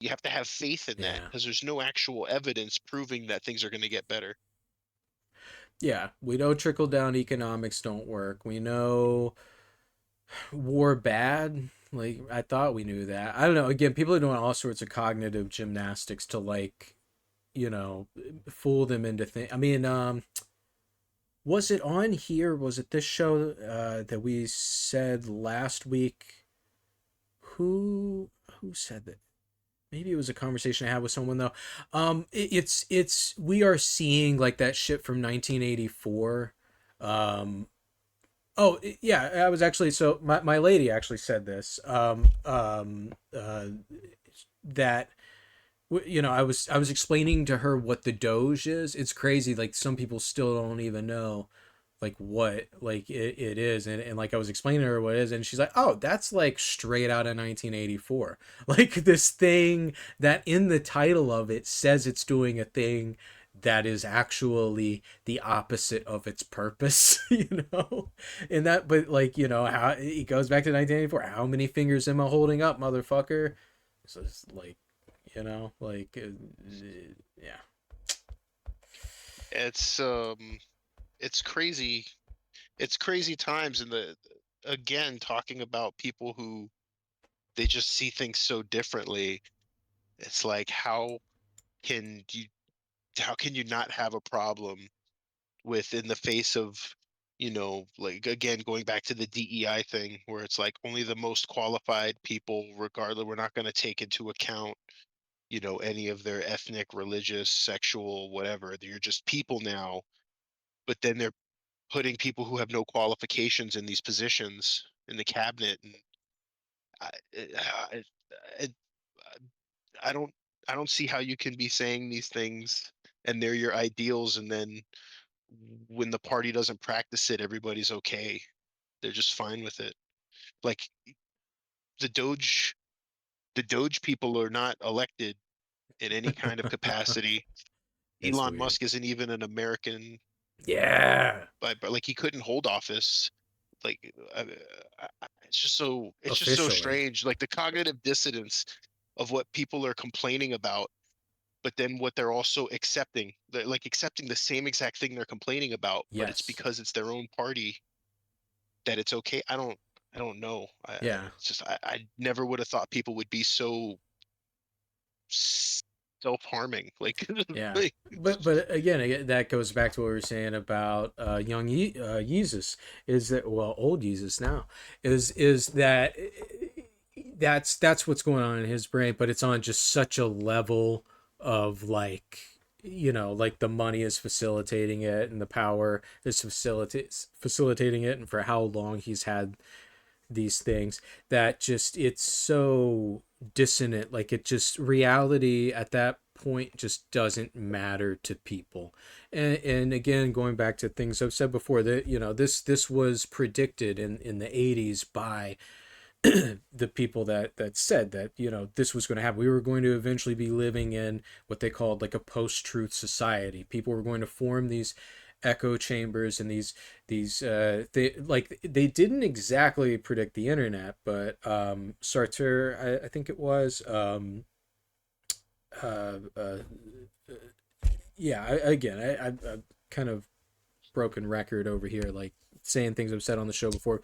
You have to have faith in that Yeah. because there's no actual evidence proving that things are going to get better. Yeah, we know trickle down economics don't work. We know war bad. Like I thought we knew that. I don't know. Again, people are doing all sorts of cognitive gymnastics to like, you know, fool them into things. I mean, was it on here? Was it this show that we said last week? Who said that? Maybe it was a conversation I had with someone though. It's we are seeing like that shit from 1984. Um, Oh yeah, I was actually so my lady actually said this. That you know I was explaining to her what the Doge is. It's crazy. Like some people still don't even know like what like it is, and like I was explaining to her what it is, and she's like, oh, that's like straight out of 1984. Like this thing that in the title of it says it's doing a thing that is actually the opposite of its purpose, you know. And that, but like you know how it goes back to 1984. How many fingers am I holding up, motherfucker? So it's like, you know, like yeah. It's it's crazy. It's crazy times, and the again talking about people who they just see things so differently. It's like can you how can you not have a problem with in the face of, like again going back to the DEI thing where it's like only the most qualified people, regardless, we're not going to take into account, any of their ethnic, religious, sexual, whatever. You're just people now, but then they're putting people who have no qualifications in these positions in the cabinet, and I, it, it, it, I don't I don't see how you can be saying these things and they're your ideals, and then when the party doesn't practice it, everybody's okay. They're just fine with it. Like the Doge, the Doge people are not elected in any kind of capacity. It's Elon weird. Musk isn't even an American, Yeah. but like he couldn't hold office. Like it's just so Officially. strange. Like the cognitive dissonance of what people are complaining about, but then what they're also accepting. They're like accepting the same exact thing they're complaining about, but it's Yes. because it's their own party that it's okay. I don't know. Yeah. It's just I never would have thought people would be so self-harming. Like, Yeah. like But again, that goes back to what we were saying about young Jesus. Is that, well, old Jesus now, is that that's what's going on in his brain, but it's on just such a level of like, you know, like the money is facilitating it and the power is facilitating it, and for how long he's had these things, that just it's so dissonant. Like it just, reality at that point just doesn't matter to people. And again, going back to things I've said before, that you know this was predicted in the 80s by the people that said that, you know, this was going to happen. We were going to eventually be living in what they called like a post-truth society. People were going to form these echo chambers, and these they like they didn't exactly predict the internet, but Sartre, I think it was, uh, uh, yeah, I've kind of broken record over here, like saying things I've said on the show before.